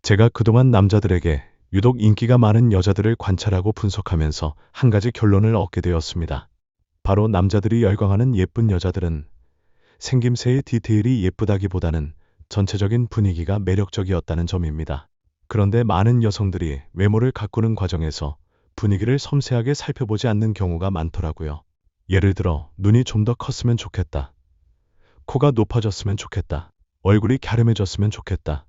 제가 그동안 남자들에게 유독 인기가 많은 여자들을 관찰하고 분석하면서 한 가지 결론을 얻게 되었습니다. 바로 남자들이 열광하는 예쁜 여자들은 생김새의 디테일이 예쁘다기보다는 전체적인 분위기가 매력적이었다는 점입니다. 그런데 많은 여성들이 외모를 가꾸는 과정에서 분위기를 섬세하게 살펴보지 않는 경우가 많더라고요. 예를 들어 눈이 좀 더 컸으면 좋겠다. 코가 높아졌으면 좋겠다. 얼굴이 갸름해졌으면 좋겠다.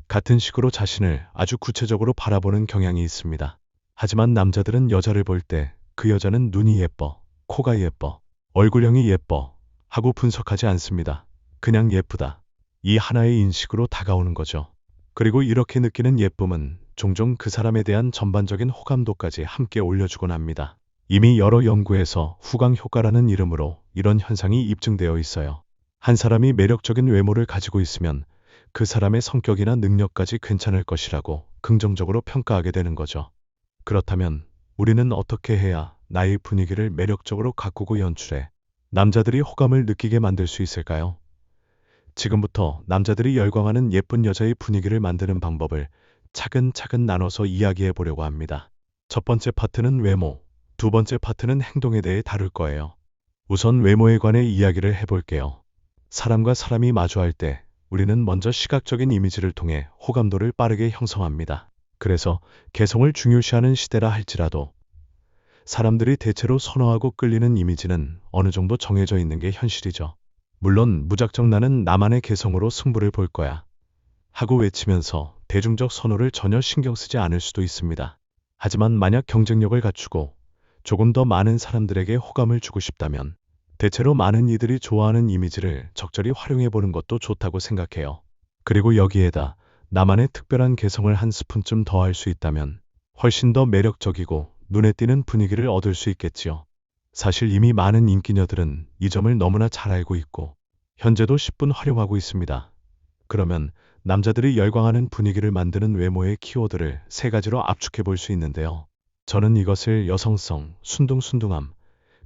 같은 식으로 자신을 아주 구체적으로 바라보는 경향이 있습니다. 하지만 남자들은 여자를 볼 때 그 여자는 눈이 예뻐, 코가 예뻐, 얼굴형이 예뻐 하고 분석하지 않습니다. 그냥 예쁘다. 이 하나의 인식으로 다가오는 거죠. 그리고 이렇게 느끼는 예쁨은 종종 그 사람에 대한 전반적인 호감도까지 함께 올려주곤 합니다. 이미 여러 연구에서 후광 효과라는 이름으로 이런 현상이 입증되어 있어요. 한 사람이 매력적인 외모를 가지고 있으면 그 사람의 성격이나 능력까지 괜찮을 것이라고 긍정적으로 평가하게 되는 거죠. 그렇다면 우리는 어떻게 해야 나의 분위기를 매력적으로 가꾸고 연출해 남자들이 호감을 느끼게 만들 수 있을까요? 지금부터 남자들이 열광하는 예쁜 여자의 분위기를 만드는 방법을 차근차근 나눠서 이야기해 보려고 합니다. 첫 번째 파트는 외모, 두 번째 파트는 행동에 대해 다룰 거예요. 우선 외모에 관해 이야기를 해볼게요. 사람과 사람이 마주할 때 우리는 먼저 시각적인 이미지를 통해 호감도를 빠르게 형성합니다. 그래서 개성을 중요시하는 시대라 할지라도 사람들이 대체로 선호하고 끌리는 이미지는 어느 정도 정해져 있는 게 현실이죠. 물론 무작정 나는 나만의 개성으로 승부를 볼 거야 하고 외치면서 대중적 선호를 전혀 신경 쓰지 않을 수도 있습니다. 하지만 만약 경쟁력을 갖추고 조금 더 많은 사람들에게 호감을 주고 싶다면 대체로 많은 이들이 좋아하는 이미지를 적절히 활용해 보는 것도 좋다고 생각해요. 그리고 여기에다 나만의 특별한 개성을 한 스푼쯤 더할 수 있다면 훨씬 더 매력적이고 눈에 띄는 분위기를 얻을 수 있겠지요. 사실 이미 많은 인기녀들은 이 점을 너무나 잘 알고 있고 현재도 10분 활용하고 있습니다. 그러면 남자들이 열광하는 분위기를 만드는 외모의 키워드를 세 가지로 압축해 볼 수 있는데요. 저는 이것을 여성성, 순둥순둥함,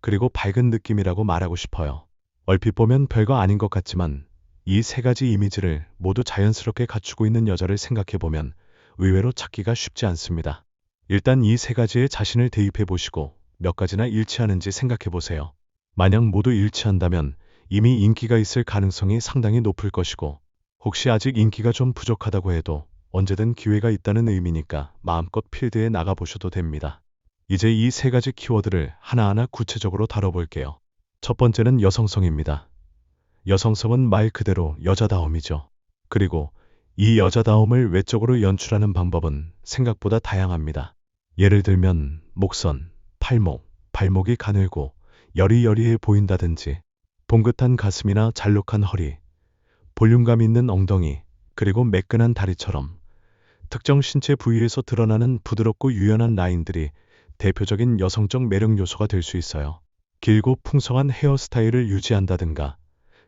그리고 밝은 느낌이라고 말하고 싶어요. 얼핏 보면 별거 아닌 것 같지만 이 세 가지 이미지를 모두 자연스럽게 갖추고 있는 여자를 생각해 보면 의외로 찾기가 쉽지 않습니다. 일단 이 세 가지에 자신을 대입해 보시고 몇 가지나 일치하는지 생각해 보세요. 만약 모두 일치한다면 이미 인기가 있을 가능성이 상당히 높을 것이고 혹시 아직 인기가 좀 부족하다고 해도 언제든 기회가 있다는 의미니까 마음껏 필드에 나가보셔도 됩니다. 이제 이 세 가지 키워드를 하나하나 구체적으로 다뤄볼게요. 첫 번째는 여성성입니다. 여성성은 말 그대로 여자다움이죠. 그리고 이 여자다움을 외적으로 연출하는 방법은 생각보다 다양합니다. 예를 들면 목선, 팔목, 발목이 가늘고 여리여리해 보인다든지 봉긋한 가슴이나 잘록한 허리, 볼륨감 있는 엉덩이, 그리고 매끈한 다리처럼 특정 신체 부위에서 드러나는 부드럽고 유연한 라인들이 대표적인 여성적 매력 요소가 될 수 있어요. 길고 풍성한 헤어스타일을 유지한다든가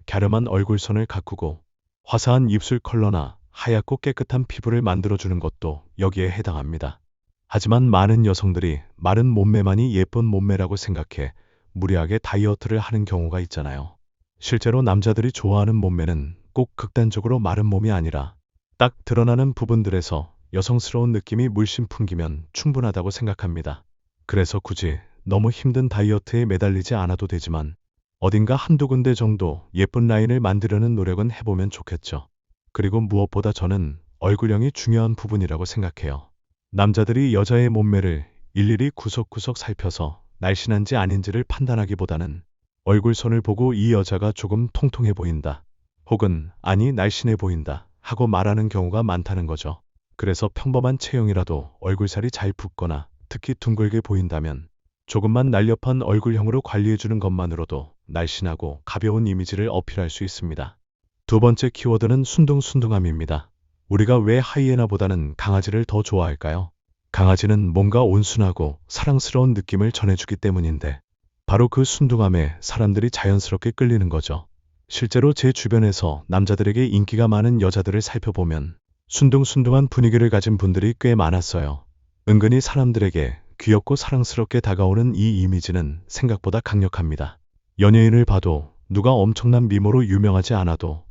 갸름한 얼굴선을 가꾸고 화사한 입술 컬러나 하얗고 깨끗한 피부를 만들어주는 것도 여기에 해당합니다. 하지만 많은 여성들이 마른 몸매만이 예쁜 몸매라고 생각해 무리하게 다이어트를 하는 경우가 있잖아요. 실제로 남자들이 좋아하는 몸매는 꼭 극단적으로 마른 몸이 아니라 딱 드러나는 부분들에서 여성스러운 느낌이 물씬 풍기면 충분하다고 생각합니다. 그래서 굳이 너무 힘든 다이어트에 매달리지 않아도 되지만 어딘가 한두 군데 정도 예쁜 라인을 만들려는 노력은 해보면 좋겠죠. 그리고 무엇보다 저는 얼굴형이 중요한 부분이라고 생각해요. 남자들이 여자의 몸매를 일일이 구석구석 살펴서 날씬한지 아닌지를 판단하기보다는 얼굴선을 보고 이 여자가 조금 통통해 보인다. 혹은 아니 날씬해 보인다 하고 말하는 경우가 많다는 거죠. 그래서 평범한 체형이라도 얼굴살이 잘 붓거나 특히 둥글게 보인다면 조금만 날렵한 얼굴형으로 관리해주는 것만으로도 날씬하고 가벼운 이미지를 어필할 수 있습니다. 두 번째 키워드는 순둥순둥함입니다. 우리가 왜 하이에나보다는 강아지를 더 좋아할까요? 강아지는 뭔가 온순하고 사랑스러운 느낌을 전해주기 때문인데 바로 그 순둥함에 사람들이 자연스럽게 끌리는 거죠. 실제로 제 주변에서 남자들에게 인기가 많은 여자들을 살펴보면 순둥순둥한 분위기를 가진 분들이 꽤 많았어요. 은근히 사람들에게 귀엽고 사랑스럽게 다가오는 이 이미지는 생각보다 강력합니다. 연예인을 봐도 누가 엄청난 미모로 유명하지 않아도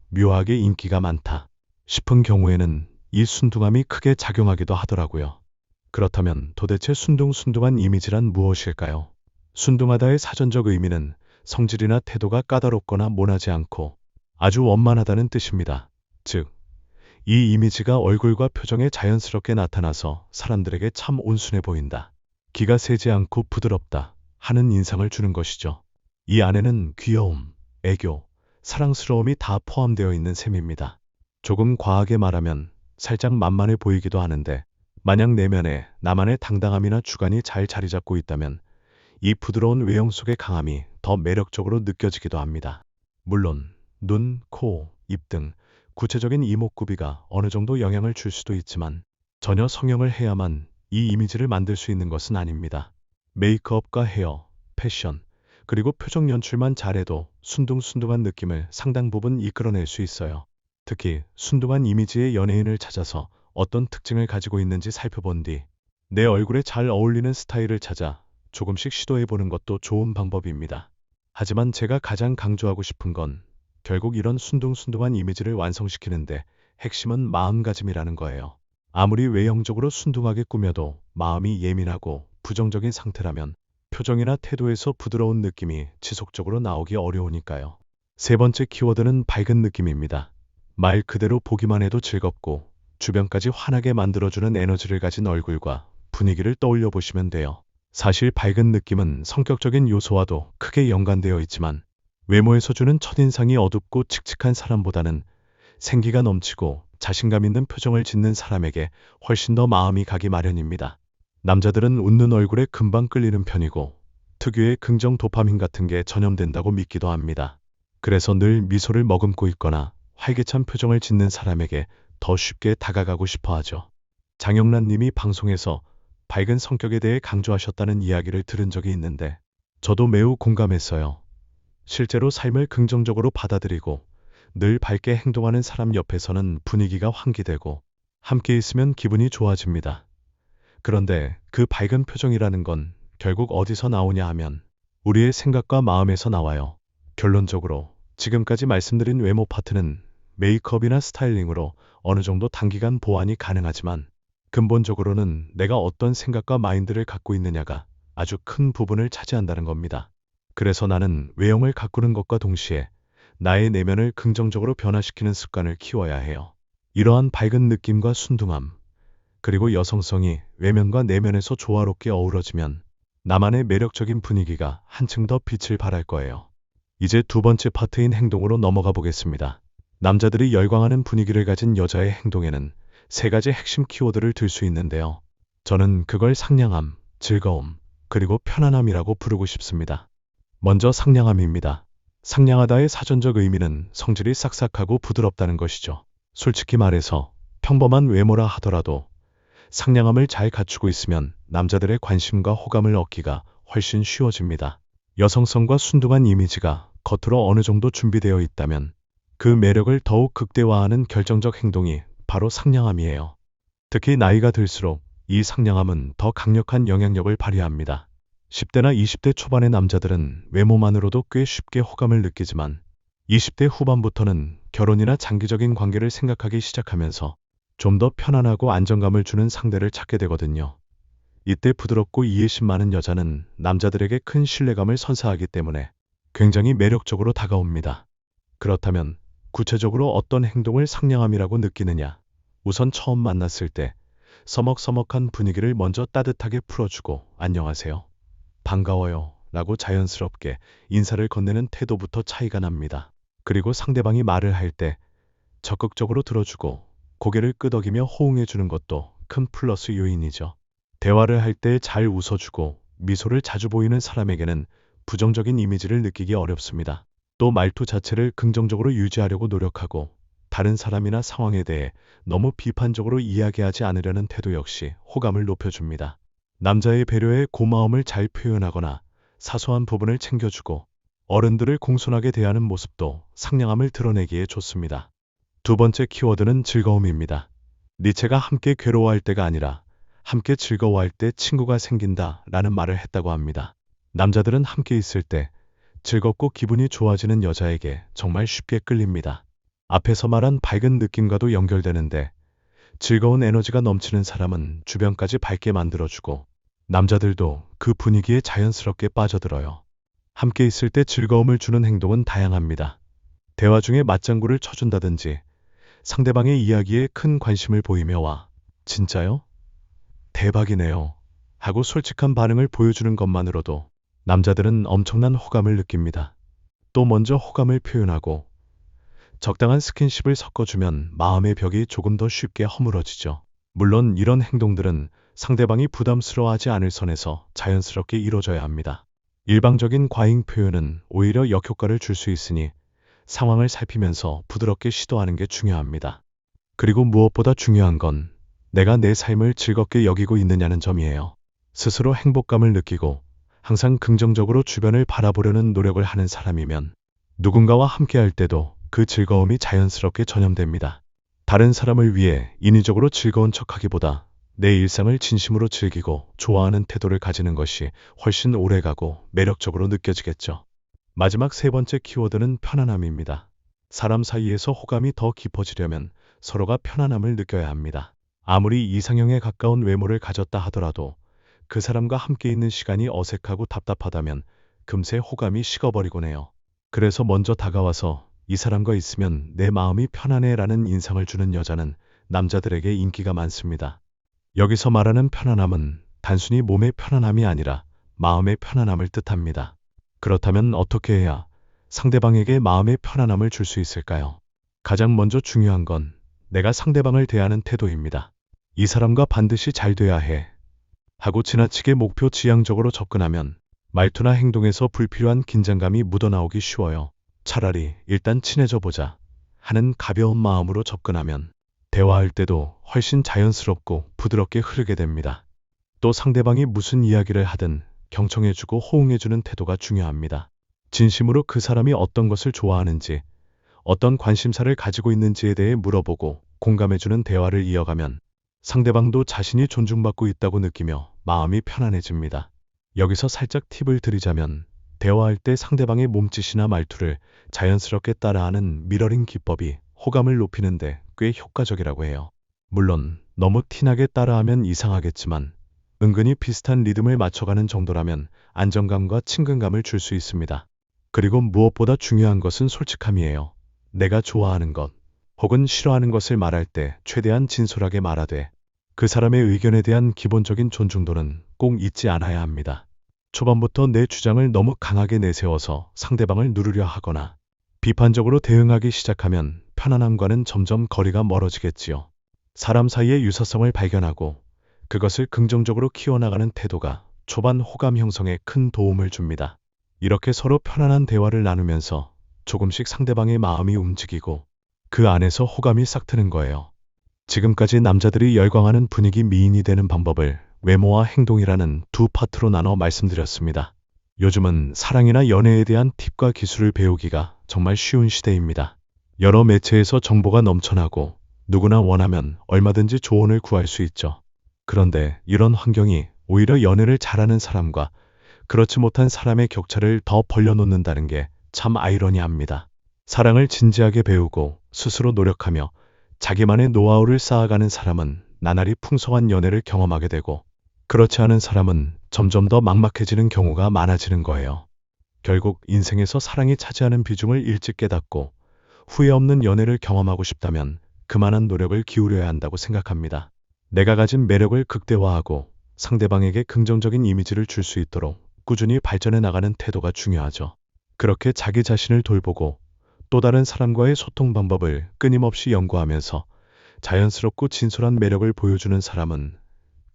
묘하게 인기가 많다 싶은 경우에는 이 순둥함이 크게 작용하기도 하더라고요. 그렇다면 도대체 순둥순둥한 이미지란 무엇일까요? 순둥하다의 사전적 의미는 성질이나 태도가 까다롭거나 모나지 않고 아주 원만하다는 뜻입니다. 즉, 이 이미지가 얼굴과 표정에 자연스럽게 나타나서 사람들에게 참 온순해 보인다, 기가 세지 않고 부드럽다 하는 인상을 주는 것이죠. 이 안에는 귀여움, 애교, 사랑스러움이 다 포함되어 있는 셈입니다. 조금 과하게 말하면 살짝 만만해 보이기도 하는데, 만약 내면에 나만의 당당함이나 주관이 잘 자리 잡고 있다면 이 부드러운 외형 속의 강함이 더 매력적으로 느껴지기도 합니다. 물론 눈, 코, 입 등 구체적인 이목구비가 어느 정도 영향을 줄 수도 있지만 전혀 성형을 해야만 이 이미지를 만들 수 있는 것은 아닙니다. 메이크업과 헤어, 패션, 그리고 표정 연출만 잘해도 순둥순둥한 느낌을 상당 부분 이끌어낼 수 있어요. 특히 순둥한 이미지의 연예인을 찾아서 어떤 특징을 가지고 있는지 살펴본 뒤 내 얼굴에 잘 어울리는 스타일을 찾아 조금씩 시도해보는 것도 좋은 방법입니다. 하지만 제가 가장 강조하고 싶은 건 결국 이런 순둥순둥한 이미지를 완성시키는데 핵심은 마음가짐이라는 거예요. 아무리 외형적으로 순둥하게 꾸며도 마음이 예민하고 부정적인 상태라면 표정이나 태도에서 부드러운 느낌이 지속적으로 나오기 어려우니까요. 세 번째 키워드는 밝은 느낌입니다. 말 그대로 보기만 해도 즐겁고 주변까지 환하게 만들어주는 에너지를 가진 얼굴과 분위기를 떠올려 보시면 돼요. 사실 밝은 느낌은 성격적인 요소와도 크게 연관되어 있지만 외모에서 주는 첫인상이 어둡고 칙칙한 사람보다는 생기가 넘치고 자신감 있는 표정을 짓는 사람에게 훨씬 더 마음이 가기 마련입니다. 남자들은 웃는 얼굴에 금방 끌리는 편이고 특유의 긍정 도파민 같은 게 전염된다고 믿기도 합니다. 그래서 늘 미소를 머금고 있거나 활기찬 표정을 짓는 사람에게 더 쉽게 다가가고 싶어 하죠. 장영란 님이 방송에서 밝은 성격에 대해 강조하셨다는 이야기를 들은 적이 있는데 저도 매우 공감했어요. 실제로 삶을 긍정적으로 받아들이고 늘 밝게 행동하는 사람 옆에서는 분위기가 환기되고 함께 있으면 기분이 좋아집니다. 그런데 그 밝은 표정이라는 건 결국 어디서 나오냐 하면 우리의 생각과 마음에서 나와요. 결론적으로 지금까지 말씀드린 외모 파트는 메이크업이나 스타일링으로 어느 정도 단기간 보완이 가능하지만 근본적으로는 내가 어떤 생각과 마인드를 갖고 있느냐가 아주 큰 부분을 차지한다는 겁니다. 그래서 나는 외형을 가꾸는 것과 동시에 나의 내면을 긍정적으로 변화시키는 습관을 키워야 해요. 이러한 밝은 느낌과 순둥함, 그리고 여성성이 외면과 내면에서 조화롭게 어우러지면 나만의 매력적인 분위기가 한층 더 빛을 발할 거예요. 이제 두 번째 파트인 행동으로 넘어가 보겠습니다. 남자들이 열광하는 분위기를 가진 여자의 행동에는 세 가지 핵심 키워드를 들 수 있는데요. 저는 그걸 상냥함, 즐거움, 그리고 편안함이라고 부르고 싶습니다. 먼저 상냥함입니다. 상냥하다의 사전적 의미는 성질이 싹싹하고 부드럽다는 것이죠. 솔직히 말해서 평범한 외모라 하더라도 상냥함을 잘 갖추고 있으면 남자들의 관심과 호감을 얻기가 훨씬 쉬워집니다. 여성성과 순둥한 이미지가 겉으로 어느 정도 준비되어 있다면 그 매력을 더욱 극대화하는 결정적 행동이 바로 상냥함이에요. 특히 나이가 들수록 이 상냥함은 더 강력한 영향력을 발휘합니다. 10대나 20대 초반의 남자들은 외모만으로도 꽤 쉽게 호감을 느끼지만 20대 후반부터는 결혼이나 장기적인 관계를 생각하기 시작하면서 좀 더 편안하고 안정감을 주는 상대를 찾게 되거든요. 이때 부드럽고 이해심 많은 여자는 남자들에게 큰 신뢰감을 선사하기 때문에 굉장히 매력적으로 다가옵니다. 그렇다면 구체적으로 어떤 행동을 상냥함이라고 느끼느냐? 우선 처음 만났을 때 서먹서먹한 분위기를 먼저 따뜻하게 풀어주고 안녕하세요, 반가워요 라고 자연스럽게 인사를 건네는 태도부터 차이가 납니다. 그리고 상대방이 말을 할 때 적극적으로 들어주고 고개를 끄덕이며 호응해주는 것도 큰 플러스 요인이죠. 대화를 할 때 잘 웃어주고 미소를 자주 보이는 사람에게는 부정적인 이미지를 느끼기 어렵습니다. 또 말투 자체를 긍정적으로 유지하려고 노력하고 다른 사람이나 상황에 대해 너무 비판적으로 이야기하지 않으려는 태도 역시 호감을 높여줍니다. 남자의 배려에 고마움을 잘 표현하거나 사소한 부분을 챙겨주고 어른들을 공손하게 대하는 모습도 상냥함을 드러내기에 좋습니다. 두 번째 키워드는 즐거움입니다. 니체가 함께 괴로워할 때가 아니라 함께 즐거워할 때 친구가 생긴다 라는 말을 했다고 합니다. 남자들은 함께 있을 때 즐겁고 기분이 좋아지는 여자에게 정말 쉽게 끌립니다. 앞에서 말한 밝은 느낌과도 연결되는데 즐거운 에너지가 넘치는 사람은 주변까지 밝게 만들어주고 남자들도 그 분위기에 자연스럽게 빠져들어요. 함께 있을 때 즐거움을 주는 행동은 다양합니다. 대화 중에 맞장구를 쳐준다든지 상대방의 이야기에 큰 관심을 보이며 와, 진짜요? 대박이네요. 하고 솔직한 반응을 보여주는 것만으로도 남자들은 엄청난 호감을 느낍니다. 또 먼저 호감을 표현하고 적당한 스킨십을 섞어주면 마음의 벽이 조금 더 쉽게 허물어지죠. 물론 이런 행동들은 상대방이 부담스러워하지 않을 선에서 자연스럽게 이루어져야 합니다. 일방적인 과잉 표현은 오히려 역효과를 줄 수 있으니 상황을 살피면서 부드럽게 시도하는 게 중요합니다. 그리고 무엇보다 중요한 건 내가 내 삶을 즐겁게 여기고 있느냐는 점이에요. 스스로 행복감을 느끼고 항상 긍정적으로 주변을 바라보려는 노력을 하는 사람이면 누군가와 함께할 때도 그 즐거움이 자연스럽게 전염됩니다. 다른 사람을 위해 인위적으로 즐거운 척하기보다 내 일상을 진심으로 즐기고 좋아하는 태도를 가지는 것이 훨씬 오래가고 매력적으로 느껴지겠죠. 마지막 세 번째 키워드는 편안함입니다. 사람 사이에서 호감이 더 깊어지려면 서로가 편안함을 느껴야 합니다. 아무리 이상형에 가까운 외모를 가졌다 하더라도 그 사람과 함께 있는 시간이 어색하고 답답하다면 금세 호감이 식어버리곤 해요. 그래서 먼저 다가와서 이 사람과 있으면 내 마음이 편안해 라는 인상을 주는 여자는 남자들에게 인기가 많습니다. 여기서 말하는 편안함은 단순히 몸의 편안함이 아니라 마음의 편안함을 뜻합니다. 그렇다면 어떻게 해야 상대방에게 마음의 편안함을 줄 수 있을까요? 가장 먼저 중요한 건 내가 상대방을 대하는 태도입니다. 이 사람과 반드시 잘 돼야 해 하고 지나치게 목표 지향적으로 접근하면 말투나 행동에서 불필요한 긴장감이 묻어나오기 쉬워요. 차라리 일단 친해져 보자 하는 가벼운 마음으로 접근하면 대화할 때도 훨씬 자연스럽고 부드럽게 흐르게 됩니다. 또 상대방이 무슨 이야기를 하든 경청해주고 호응해주는 태도가 중요합니다. 진심으로 그 사람이 어떤 것을 좋아하는지, 어떤 관심사를 가지고 있는지에 대해 물어보고 공감해주는 대화를 이어가면 상대방도 자신이 존중받고 있다고 느끼며 마음이 편안해집니다. 여기서 살짝 팁을 드리자면 대화할 때 상대방의 몸짓이나 말투를 자연스럽게 따라하는 미러링 기법이 호감을 높이는데 꽤 효과적이라고 해요. 물론 너무 티나게 따라하면 이상하겠지만 은근히 비슷한 리듬을 맞춰가는 정도라면 안정감과 친근감을 줄 수 있습니다. 그리고 무엇보다 중요한 것은 솔직함이에요. 내가 좋아하는 것 혹은 싫어하는 것을 말할 때 최대한 진솔하게 말하되 그 사람의 의견에 대한 기본적인 존중도는 꼭 잊지 않아야 합니다. 초반부터 내 주장을 너무 강하게 내세워서 상대방을 누르려 하거나 비판적으로 대응하기 시작하면 편안함과는 점점 거리가 멀어지겠지요. 사람 사이의 유사성을 발견하고 그것을 긍정적으로 키워나가는 태도가 초반 호감 형성에 큰 도움을 줍니다. 이렇게 서로 편안한 대화를 나누면서 조금씩 상대방의 마음이 움직이고 그 안에서 호감이 싹트는 거예요. 지금까지 남자들이 열광하는 분위기 미인이 되는 방법을 외모와 행동이라는 두 파트로 나눠 말씀드렸습니다. 요즘은 사랑이나 연애에 대한 팁과 기술을 배우기가 정말 쉬운 시대입니다. 여러 매체에서 정보가 넘쳐나고 누구나 원하면 얼마든지 조언을 구할 수 있죠. 그런데 이런 환경이 오히려 연애를 잘하는 사람과 그렇지 못한 사람의 격차를 더 벌려놓는다는 게 참 아이러니합니다. 사랑을 진지하게 배우고 스스로 노력하며 자기만의 노하우를 쌓아가는 사람은 나날이 풍성한 연애를 경험하게 되고 그렇지 않은 사람은 점점 더 막막해지는 경우가 많아지는 거예요. 결국 인생에서 사랑이 차지하는 비중을 일찍 깨닫고 후회 없는 연애를 경험하고 싶다면 그만한 노력을 기울여야 한다고 생각합니다. 내가 가진 매력을 극대화하고 상대방에게 긍정적인 이미지를 줄 수 있도록 꾸준히 발전해 나가는 태도가 중요하죠. 그렇게 자기 자신을 돌보고 또 다른 사람과의 소통 방법을 끊임없이 연구하면서 자연스럽고 진솔한 매력을 보여주는 사람은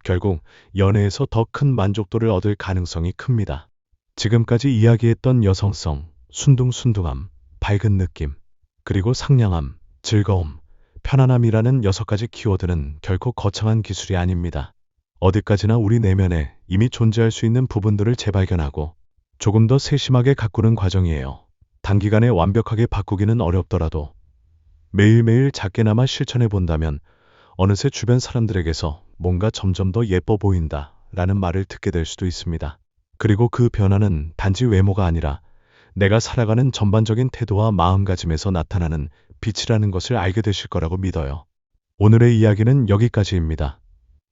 결국 연애에서 더 큰 만족도를 얻을 가능성이 큽니다. 지금까지 이야기했던 여성성, 순둥순둥함, 밝은 느낌, 그리고 상냥함, 즐거움, 편안함이라는 6가지 키워드는 결코 거창한 기술이 아닙니다. 어디까지나 우리 내면에 이미 존재할 수 있는 부분들을 재발견하고 조금 더 세심하게 가꾸는 과정이에요. 단기간에 완벽하게 바꾸기는 어렵더라도 매일매일 작게나마 실천해 본다면 어느새 주변 사람들에게서 뭔가 점점 더 예뻐 보인다 라는 말을 듣게 될 수도 있습니다. 그리고 그 변화는 단지 외모가 아니라 내가 살아가는 전반적인 태도와 마음가짐에서 나타나는 빛이라는 것을 알게 되실 거라고 믿어요. 오늘의 이야기는 여기까지입니다.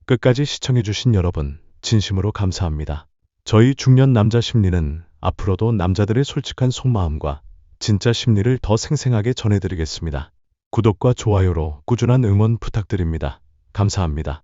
끝까지 시청해주신 여러분, 진심으로 감사합니다. 저희 중년 남자 심리는 앞으로도 남자들의 솔직한 속마음과 진짜 심리를 더 생생하게 전해드리겠습니다. 구독과 좋아요로 꾸준한 응원 부탁드립니다. 감사합니다.